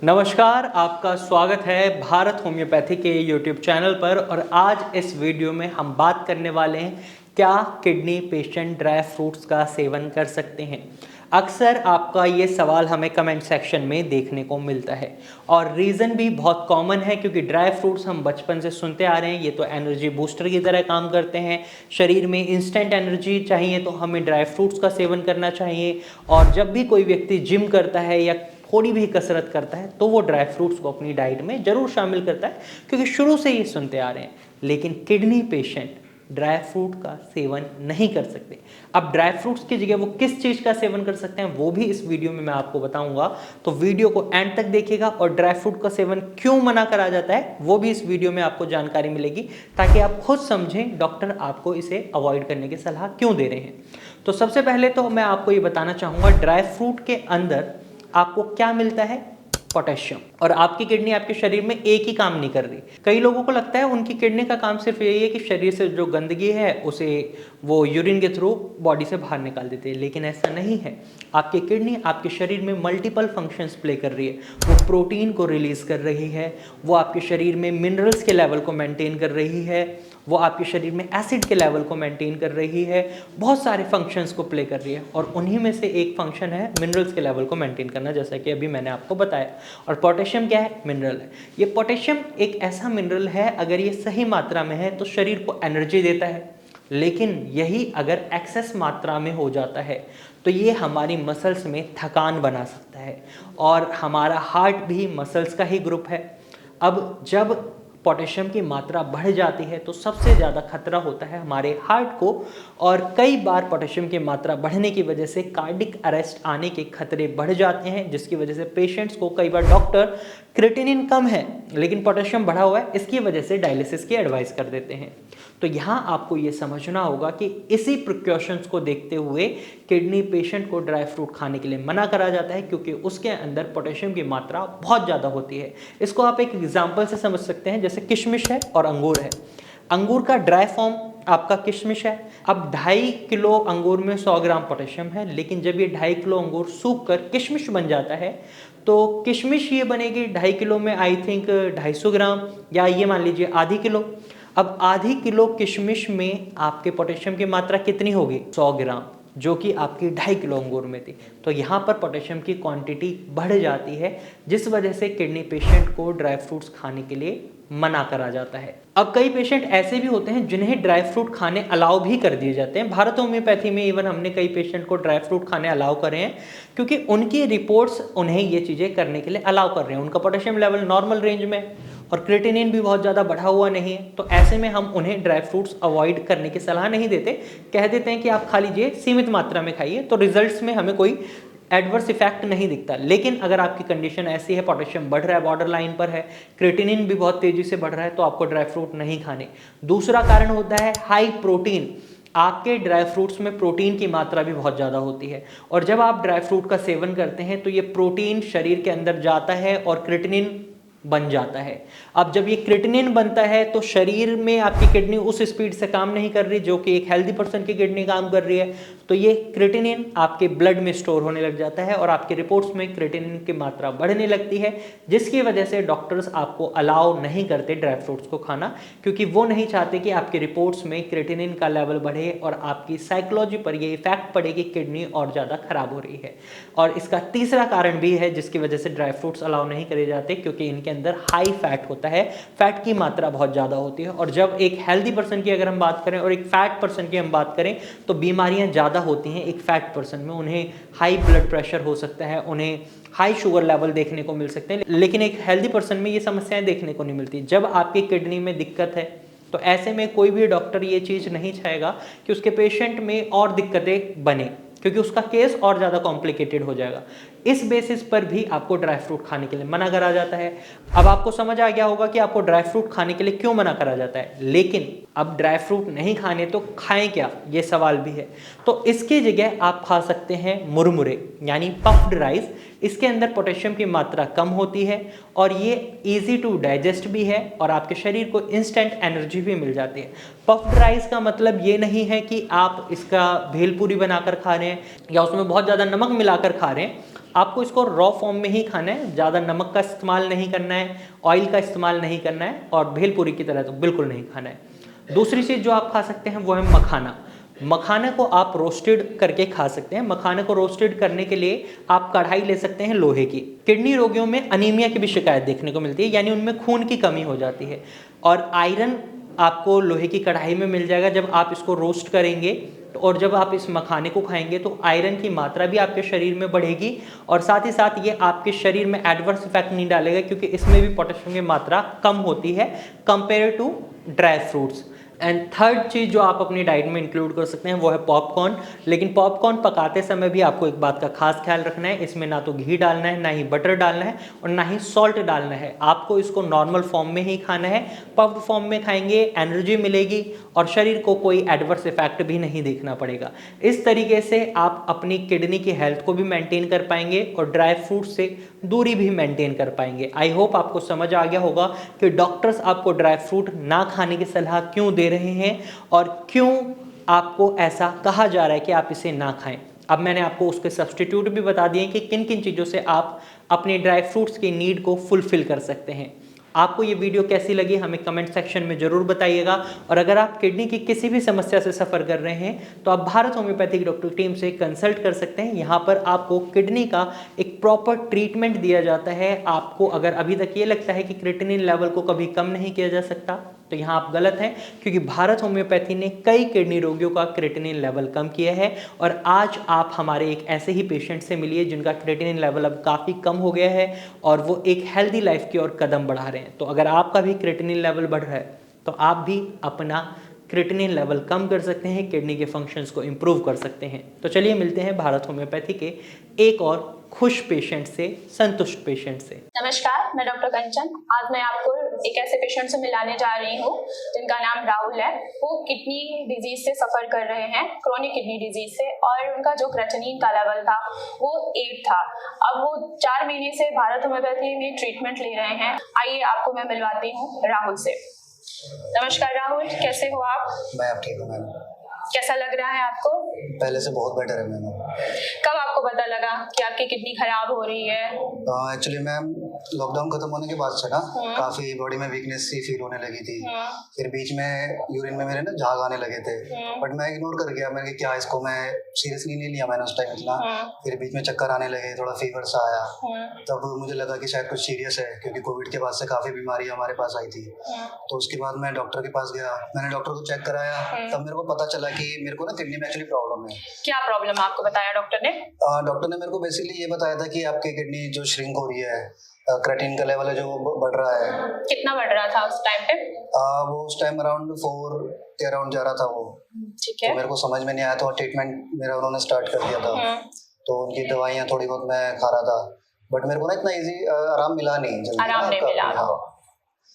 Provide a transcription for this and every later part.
नमस्कार, आपका स्वागत है भारत होम्योपैथी के यूट्यूब चैनल पर। और आज इस वीडियो में हम बात करने वाले हैं क्या किडनी पेशेंट ड्राई फ्रूट्स का सेवन कर सकते हैं। अक्सर आपका ये सवाल हमें कमेंट सेक्शन में देखने को मिलता है और रीज़न भी बहुत कॉमन है क्योंकि ड्राई फ्रूट्स हम बचपन से सुनते आ रहे हैं। ये तो एनर्जी बूस्टर की तरह काम करते हैं, शरीर में इंस्टेंट एनर्जी चाहिए तो हमें ड्राई फ्रूट्स का सेवन करना चाहिए। और जब भी कोई व्यक्ति जिम करता है या थोड़ी भी कसरत करता है तो वो ड्राई फ्रूट्स को अपनी डाइट में ज़रूर शामिल करता है क्योंकि शुरू से ये सुनते आ रहे हैं। लेकिन किडनी पेशेंट ड्राई फ्रूट का सेवन नहीं कर सकते। अब ड्राई फ्रूट्स की जगह वो किस चीज़ का सेवन कर सकते हैं वो भी इस वीडियो में मैं आपको बताऊंगा, तो वीडियो को एंड तक देखिएगा। और ड्राई फ्रूट का सेवन क्यों मना करा जाता है वो भी इस वीडियो में आपको जानकारी मिलेगी ताकि आप खुद समझें डॉक्टर आपको इसे अवॉइड करने की सलाह क्यों दे रहे हैं। तो सबसे पहले तो मैं आपको ये बताना चाहूँगा ड्राई फ्रूट के अंदर आपको क्या मिलता है, पोटेशियम। और आपकी किडनी आपके शरीर में एक ही काम नहीं कर रही। कई लोगों को लगता है उनकी किडनी का काम सिर्फ यही है कि शरीर से जो गंदगी है उसे वो यूरिन के थ्रू बॉडी से बाहर निकाल देते हैं, लेकिन ऐसा नहीं है। आपकी किडनी आपके शरीर में मल्टीपल फंक्शंस प्ले कर रही है। वो प्रोटीन को रिलीज कर रही है, वो आपके शरीर में मिनरल्स के लेवल को मेंटेन कर रही है, वो आपके शरीर में एसिड के लेवल को मेंटेन कर रही है, बहुत सारे फंक्शंस को प्ले कर रही है। और उन्हीं में से एक फंक्शन है मिनरल्स के लेवल को मेंटेन करना, जैसा कि अभी मैंने आपको बताया। और पोटेशियम क्या है? मिनरल है। ये पोटेशियम एक ऐसा मिनरल है, अगर ये सही मात्रा में है तो शरीर को एनर्जी देता है, लेकिन यही अगर एक्सेस मात्रा में हो जाता है तो ये हमारी मसल्स में थकान बना सकता है। और हमारा हार्ट भी मसल्स का ही ग्रुप है। अब जब पोटेशियम की मात्रा बढ़ जाती है तो सबसे ज़्यादा खतरा होता है हमारे हार्ट को। और कई बार पोटेशियम की मात्रा बढ़ने की वजह से कार्डिक अरेस्ट आने के खतरे बढ़ जाते हैं, जिसकी वजह से पेशेंट्स को कई बार डॉक्टर क्रिएटिनिन कम है लेकिन पोटेशियम बढ़ा हुआ है, इसकी वजह से डायलिसिस की एडवाइस कर देते हैं। तो यहाँ आपको ये समझना होगा कि इसी प्रिकॉशंस को देखते हुए किडनी पेशेंट को ड्राई फ्रूट खाने के लिए मना करा जाता है क्योंकि उसके अंदर पोटेशियम की मात्रा बहुत ज़्यादा होती है। इसको आप एक एग्जाम्पल से समझ सकते हैं, जैसे किशमिश है और अंगूर है। अंगूर का ड्राई फॉर्म आपका किशमिश है। अब 2.5 किलो अंगूर में 100 ग्राम पोटेशियम है, लेकिन जब ये 2.5 किलो अंगूर सूख कर किशमिश बन जाता है तो किशमिश ये बनेगी 2.5 किलो में आई थिंक 250 ग्राम, या ये मान लीजिए आधी किलो। अब आधी किलो किशमिश में आपके पोटेशियम की मात्रा कितनी होगी? 100 ग्राम, जो कि आपकी 2.5 किलो अंगूर में थी। तो यहाँ पर पोटेशियम की क्वांटिटी बढ़ जाती है, जिस वजह से किडनी पेशेंट को ड्राई फ्रूट्स खाने के लिए मना करा जाता है। अब कई पेशेंट ऐसे भी होते हैं जिन्हें ड्राई फ्रूट खाने अलाउ भी कर दिए जाते हैं। भारत होम्योपैथी में इवन हमने कई पेशेंट को ड्राई फ्रूट खाने अलाउ करे हैं क्योंकि उनकी रिपोर्ट्स उन्हें ये चीज़ें करने के लिए अलाउ कर रहे हैं। उनका पोटेशियम लेवल नॉर्मल रेंज में और क्रिएटिनिन भी बहुत ज़्यादा बढ़ा हुआ नहीं है। तो ऐसे में हम उन्हें ड्राई फ्रूट्स अवॉइड करने की सलाह नहीं देते, कह देते हैं कि आप खा लीजिए, सीमित मात्रा में खाइए, तो रिजल्ट्स में हमें कोई एडवर्स इफेक्ट नहीं दिखता। लेकिन अगर आपकी कंडीशन ऐसी है, पोटेशियम बढ़ रहा है, बॉर्डर लाइन पर है, क्रिएटिनिन भी बहुत तेजी से बढ़ रहा है, तो आपको ड्राई फ्रूट नहीं खाने। दूसरा कारण होता है हाई प्रोटीन। आपके ड्राई फ्रूट्स में प्रोटीन की मात्रा भी बहुत ज़्यादा होती है और जब आप ड्राई फ्रूट का सेवन करते हैं तो ये प्रोटीन शरीर के अंदर जाता है और क्रिएटिनिन बन जाता है। अब जब ये क्रिएटिनिन बनता है तो शरीर में आपकी किडनी उस स्पीड से काम नहीं कर रही जो कि एक हेल्दी पर्सन की किडनी काम कर रही है। तो ये क्रिएटिनिन आपके ब्लड में स्टोर होने लग जाता है और आपके रिपोर्ट्स में क्रिएटिनिन की मात्रा बढ़ने लगती है, जिसकी वजह से डॉक्टर्स आपको अलाउ नहीं करते ड्राई फ्रूट्स को खाना, क्योंकि वो नहीं चाहते कि आपके रिपोर्ट्स में क्रिएटिनिन का लेवल बढ़े और आपकी साइकोलॉजी पर ये इफेक्ट पड़े कि किडनी और ज़्यादा खराब हो रही है। और इसका तीसरा कारण भी है जिसकी वजह से ड्राई फ्रूट्स अलाउ नहीं करे जाते, क्योंकि इनके अंदर हाई फैट होता है, फैट की मात्रा बहुत ज़्यादा होती है। और जब एक हेल्दी पर्सन की अगर हम बात करें और एक फैट पर्सन की हम बात करें तो बीमारियां ज़्यादा होती हैं। एक फैट पर्सन में उन्हें हाई ब्लड प्रेशर हो सकता है, उन्हें हाई शुगर लेवल देखने को मिल सकते हैं, लेकिन एक हेल्दी पर्सन में ये समस्याएं देखने को नहीं मिलती। जब आपकी किडनी में दिक्कत है तो ऐसे में कोई भी डॉक्टर ये चीज़ नहीं चाहेगा कि उसके पेशेंट में और दिक्कतें बने, क्योंकि उसका केस और ज़्यादा कॉम्प्लिकेटेड हो जाएगा। इस बेसिस पर भी आपको ड्राई फ्रूट खाने के लिए मना करा जाता है। अब आपको समझ आ गया होगा कि आपको ड्राई फ्रूट खाने के लिए क्यों मना करा जाता है। लेकिन अब ड्राई फ्रूट नहीं खाने तो खाएं क्या, ये सवाल भी है। तो इसकी जगह आप खा सकते हैं मुरमुरे, यानी पफ्ड राइस। इसके अंदर पोटेशियम की मात्रा कम होती है और ये इजी टू डाइजेस्ट भी है और आपके शरीर को इंस्टेंट एनर्जी भी मिल जाती है। पफ्ड राइस का मतलब ये नहीं है कि आप इसका भेलपूरी बनाकर खा रहे हैं या उसमें बहुत ज़्यादा नमक मिलाकर खा रहे हैं। आपको इसको रॉ फॉर्म में ही खाना है, ज़्यादा नमक का इस्तेमाल नहीं करना है, ऑयल का इस्तेमाल नहीं करना है और भेलपूरी की तरह तो बिल्कुल नहीं खाना है। दूसरी चीज़ जो आप खा सकते हैं वो है मखाना। मखाने को आप रोस्टेड करके खा सकते हैं। मखाने को रोस्टेड करने के लिए आप कढ़ाई ले सकते हैं लोहे की। किडनी रोगियों में अनीमिया की भी शिकायत देखने को मिलती है, यानी उनमें खून की कमी हो जाती है और आयरन आपको लोहे की कढ़ाई में मिल जाएगा जब आप इसको रोस्ट करेंगे। और जब आप इस मखाने को खाएंगे तो आयरन की मात्रा भी आपके शरीर में बढ़ेगी और साथ ही साथ ये आपके शरीर में एडवर्स इफेक्ट नहीं डालेगा, क्योंकि इसमें भी पोटेशियम की मात्रा कम होती है compare to dry fruits. And third चीज़ जो आप अपनी डाइट में इंक्लूड कर सकते हैं वो है पॉपकॉर्न। लेकिन पॉपकॉर्न पकाते समय भी आपको एक बात का खास ख्याल रखना है, इसमें ना तो घी डालना है, ना ही बटर डालना है और ना ही सॉल्ट डालना है। आपको इसको नॉर्मल फॉर्म में ही खाना है। पफ्ड फॉर्म में खाएंगे एनर्जी मिलेगी और शरीर को कोई एडवर्स इफेक्ट भी नहीं देखना पड़ेगा। इस तरीके से आप अपनी किडनी की हेल्थ को भी मेंटेन कर पाएंगे और ड्राई फ्रूट से दूरी भी मेंटेन कर पाएंगे। आई होप आपको समझ आ गया होगा कि डॉक्टर्स आपको ड्राई फ्रूट ना खाने की सलाह क्यों दे रहे हैं और क्यों आपको ऐसा कहा जा रहा है कि आप इसे ना खाएं। अब मैंने आपको उसके सब्स्टिट्यूट भी बता दिए कि किन किन चीज़ों से आप अपने ड्राई फ्रूट्स की नीड को फुलफिल कर सकते हैं। आपको ये वीडियो कैसी लगी हमें कमेंट सेक्शन में ज़रूर बताइएगा और अगर आप किडनी की किसी भी समस्या से सफ़र कर रहे हैं तो आप भारत होम्योपैथिक डॉक्टर टीम से कंसल्ट कर सकते हैं। यहाँ पर आपको किडनी का एक प्रॉपर ट्रीटमेंट दिया जाता है। आपको अगर अभी तक ये लगता है कि क्रिएटिनिन लेवल को कभी कम नहीं किया जा सकता तो यहाँ आप गलत हैं, क्योंकि भारत होम्योपैथी ने कई किडनी रोगियों का क्रिएटिनिन लेवल कम किया है और आज आप हमारे एक ऐसे ही पेशेंट से मिलिए जिनका क्रिएटिनिन लेवल अब काफ़ी कम हो गया है और वो एक हेल्दी लाइफ की ओर कदम बढ़ा रहे हैं। तो अगर आपका भी क्रिएटिनिन लेवल बढ़ रहा है तो आप भी अपना क्रिएटिनिन लेवल कम कर सकते हैं, किडनी के फंक्शंस को इम्प्रूव कर सकते हैं। तो चलिए मिलते हैं भारत होम्योपैथी के एक और खुश पेशेंट से, संतुष्ट पेशेंट से। नमस्कार, मैं डॉक्टर कंचन। आज मैं आपको एक ऐसे पेशेंट से मिलाने जा रही हूँ जिनका नाम राहुल है। वो किडनी डिजीज से सफर कर रहे हैं, क्रोनिक किडनी डिजीज से, और उनका जो क्रेटिनिन का लेवल था वो 8 था। अब वो 4 महीने से भारत होम्योपैथी में ट्रीटमेंट ले रहे हैं। आइए आपको मैं मिलवाती हूँ राहुल से। नमस्कार राहुल, कैसे हो आप? मैं आप ठीक हूँ मैम। कैसा लग रहा है आपको? पहले से बहुत बेटर है मैम। कब आपको पता लगा कि आपकी किडनी खराब हो रही है? एक्चुअली मैम लॉकडाउन खत्म होने के बाद से ना काफी बॉडी में वीकनेस सी फील होने लगी थी। फिर बीच में यूरिन में मेरे ना झाग आने लगे थे, बट मैं इग्नोर कर गया। मैंने क्या इसको मैं सीरियसली नहीं लिया मैंने उस टाइम इतना। फिर बीच में चक्कर आने लगे, थोड़ा फीवर सा आया, तब मुझे लगा कि शायद कुछ सीरियस है, क्योंकि कोविड के बाद से काफी बीमारी हमारे पास आई थी। तो उसके बाद मैं डॉक्टर के पास गया, मैंने डॉक्टर को चेक कराया, तब मेरे को पता चला कि मेरे को ना किडनी में एक्चुअली प्रॉब्लम है। क्या प्रॉब्लम आपको बताया डॉक्टर ने? डॉक्टर ने मेरे को बेसिकली ये बताया था कि आपकी किडनी जो श्रिंक हो रही है, क्रेटिन का लेवल है जो बढ़ रहा है। कितना बढ़ रहा था उस टाइम पे? वो उस टाइम अराउंड 4 के अराउंड जा रहा था वो। ठीक है। तो मेरे को समझ में नहीं आया, तो ट्रीटमेंट मेरा उन्होंने स्टार्ट कर दिया था। तो उनकी दवाइयाँ थोड़ी बहुत मैं खा रहा था, बट मेरे को ना इतना इजी आराम मिला नहीं जल्दी। आराम नहीं मिला।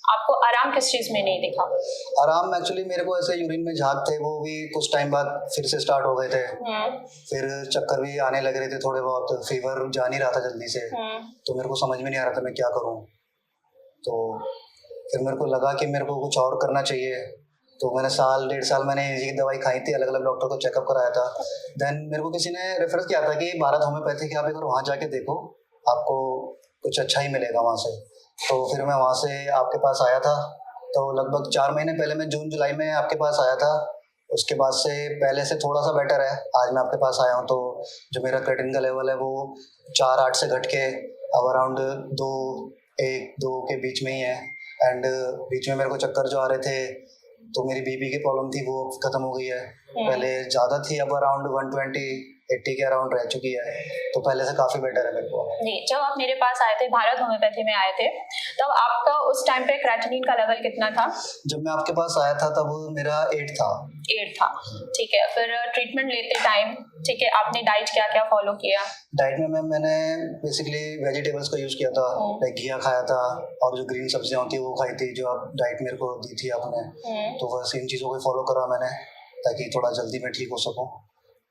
आपको आराम किस चीज में नहीं दिखा? आराम एक्चुअली मेरे को ऐसे यूरिन में झाग थे, वो भी कुछ टाइम बाद फिर से स्टार्ट हो गए थे। फिर चक्कर भी आने लग रहे थे थोड़े बहुत, फीवर जा नहीं रहा था जल्दी से। तो मेरे को समझ में नहीं आ रहा था मैं क्या करूं। तो फिर मेरे को लगा कि मेरे को कुछ और करना चाहिए। तो मैंने 1.5 साल मैंने ये दवाई खाई थी, अलग अलग डॉक्टर को चेकअप कराया था। देन मेरे को किसी ने रेफरेंस किया था कि भारत होम्योपैथी के आप एक बार वहाँ जाके देखो, आपको कुछ अच्छा ही मिलेगा वहाँ से। तो फिर मैं वहाँ से आपके पास आया था। तो लगभग 4 महीने पहले मैं जून जुलाई में आपके पास आया था। उसके बाद से पहले से थोड़ा सा बेटर है। आज मैं आपके पास आया हूँ तो जो मेरा क्रेटिन का लेवल है वो 4-8 से घट के अब अराउंड 2-1-2 के बीच में ही है। एंड बीच में मेरे को चक्कर जो आ रहे थे, तो मेरी बीपी की प्रॉब्लम थी वो खत्म हो गई है। पहले ज़्यादा थी, अब अराउंड 120-80 के अराउंड रह चुकी है। तो पहले से काफ़ी बेटर है मेरे को। जी, जब आप मेरे पास आए थे, भारत होम्योपैथी में आए थे, तब आपका उस टाइम पे क्रेटिनिन का लेवल कितना था? जब मैं आपके पास आया था तब मेरा 8 था। 8 था, ठीक है। फिर ट्रीटमेंट लेते टाइम, ठीक है, आपने डाइट क्या क्या फॉलो किया? डाइट में मैम मैंने बेसिकली वेजिटेबल्स का यूज़ किया था, लाइक घिया खाया था और जो ग्रीन सब्जियां होती है वो खाई थी, जो आप डाइट मेरे को दी थी आपने। तो बस इन चीज़ों को फॉलो करा मैंने ताकि थोड़ा जल्दी मैं ठीक हो सकूं।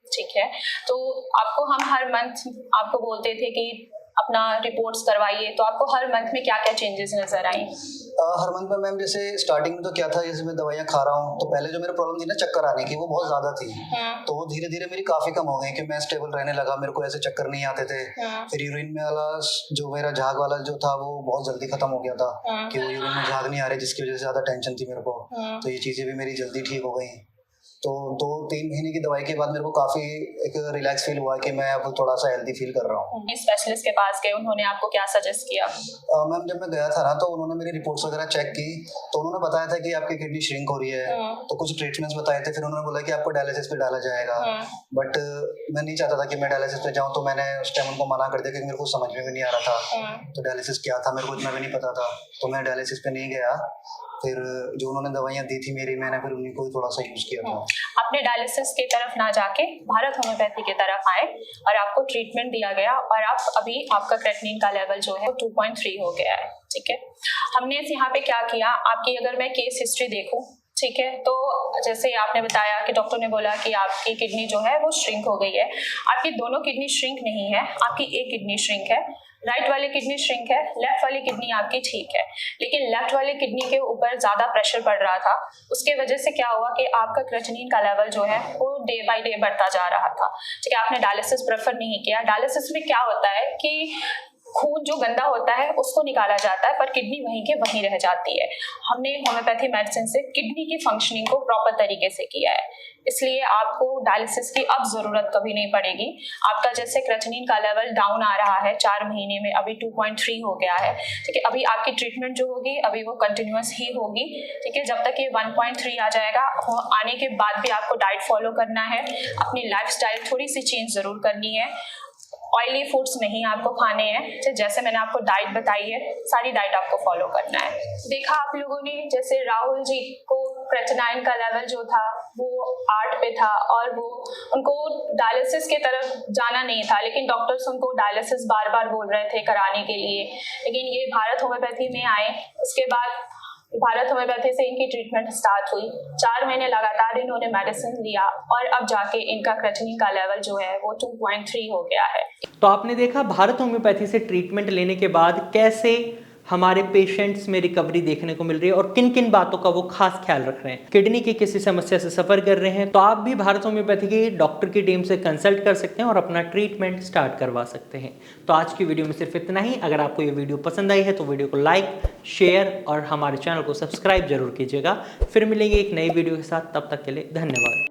ठीक है। तो आपको हम हर मंथ आपको बोलते थे कि अपना रिपोर्ट्स करवाइए, तो आपको हर मंथ में क्या क्या चेंजेस नजर आई? हर मंथ में मैम जैसे स्टार्टिंग में तो क्या था, जैसे मैं दवाइयाँ खा रहा हूँ तो पहले जो मेरी प्रॉब्लम थी ना चक्कर आने की, वो बहुत ज्यादा थी। तो वो धीरे धीरे मेरी काफी कम हो गई कि मैं स्टेबल रहने लगा, मेरे को ऐसे चक्कर नहीं आते थे। फिर यूरिन में वाला जो मेरा झाग वाला जो था वो बहुत जल्दी खत्म हो गया था कि वो यूरिन में झाग नहीं आ रहे, जिसकी वजह से ज्यादा टेंशन थी मेरे को। तो ये चीजें भी मेरी जल्दी ठीक हो गई। तो 2-3 महीने की दवाई के बाद मेरे को काफी एक रिलैक्स फील हुआ कि मैं अब थोड़ा सा हेल्दी फील कर रहा हूँ। स्पेशलिस्ट के पास गए, उन्होंने आपको क्या सजेस्ट किया? मैम जब मैं गया था ना तो उन्होंने मेरी रिपोर्ट्स वगैरह चेक की, तो उन्होंने बताया था कि आपकी किडनी श्रिंक हो रही है। तो कुछ ट्रीटमेंट्स बताए थे, फिर उन्होंने बोला कि आपको डायलिसिस पे डाला जाएगा। बट मैं नहीं चाहता था कि मैं डायलिसिस पे जाऊँ, तो मैंने उस टाइम उनको मना कर दिया क्योंकि मेरे को समझ में भी नहीं आ रहा था तो डायलिसिस क्या था, मेरे को इतना भी नहीं पता था। तो मैं डायलिसिस पे नहीं गया। फिर जो उन्होंने दवाइयाँ दी थी मेरी, मैंने फिर उन्हीं को ही थोड़ा सा यूज किया था। आपने डायलिसिस की तरफ ना जाके भारत होम्योपैथी की तरफ आए और आपको ट्रीटमेंट दिया गया और आप अभी आपका क्रेटिनिन का लेवल जो है 2.3 हो गया है। ठीक है, हमने यहाँ पे क्या किया, आपकी अगर मैं केस हिस्ट्री देखूं, ठीक है, तो जैसे आपने बताया कि डॉक्टर ने बोला कि आपकी किडनी जो है वो श्रिंक हो गई है। आपकी दोनों किडनी श्रिंक नहीं है, आपकी एक किडनी श्रिंक है। राइट वाली किडनी श्रिंक है, लेफ्ट वाली किडनी आपकी ठीक है, लेकिन लेफ्ट वाली किडनी के ऊपर ज्यादा प्रेशर पड़ रहा था। उसके वजह से क्या हुआ कि आपका क्रेटिनिन का लेवल जो है वो डे बाय डे बढ़ता जा रहा था। ठीक है, आपने डायलिसिस प्रेफर नहीं किया। डायलिसिस में क्या होता है कि खून जो गंदा होता है उसको निकाला जाता है, पर किडनी वहीं के वहीं रह जाती है। हमने होम्योपैथी मेडिसिन से किडनी की फंक्शनिंग को प्रॉपर तरीके से किया है, इसलिए आपको डायलिसिस की अब जरूरत कभी नहीं पड़ेगी। आपका जैसे क्रेटिनिन का लेवल डाउन आ रहा है 4 महीने में, अभी 2.3 हो गया है। ठीक है, अभी आपकी ट्रीटमेंट जो होगी अभी वो कंटिन्यूअस ही होगी। ठीक है, जब तक ये 1.3 आ जाएगा, आने के बाद भी आपको डाइट फॉलो करना है, अपनी लाइफस्टाइल थोड़ी सी चेंज जरूर करनी है। ऑयली फूड्स नहीं आपको खाने हैं, जैसे मैंने आपको डाइट बताई है सारी डाइट आपको फॉलो करना है। देखा आप लोगों ने, जैसे राहुल जी को क्रेटिनिन का लेवल जो था वो 8 पे था और वो उनको डायलिसिस की तरफ जाना नहीं था, लेकिन डॉक्टर्स उनको डायलिसिस बार बार बोल रहे थे कराने के लिए। लेकिन ये भारत होम्योपैथी में आए, उसके बाद भारत होम्योपैथी से इनकी ट्रीटमेंट स्टार्ट हुई। 4 महीने लगातार इन्होंने मेडिसिन लिया और अब जाके इनका क्रेटिनिन का लेवल जो है वो 2.3 हो गया है। तो आपने देखा भारत होम्योपैथी से ट्रीटमेंट लेने के बाद कैसे हमारे पेशेंट्स में रिकवरी देखने को मिल रही है और किन किन बातों का वो खास ख्याल रख रहे हैं। किडनी की किसी समस्या से सफर कर रहे हैं तो आप भी भारत होम्योपैथी के डॉक्टर की टीम से कंसल्ट कर सकते हैं और अपना ट्रीटमेंट स्टार्ट करवा सकते हैं। तो आज की वीडियो में सिर्फ इतना ही। अगर आपको ये वीडियो पसंद आई है तो वीडियो को लाइक, शेयर और हमारे चैनल को सब्सक्राइब जरूर कीजिएगा। फिर मिलेंगे एक नई वीडियो के साथ, तब तक के लिए धन्यवाद।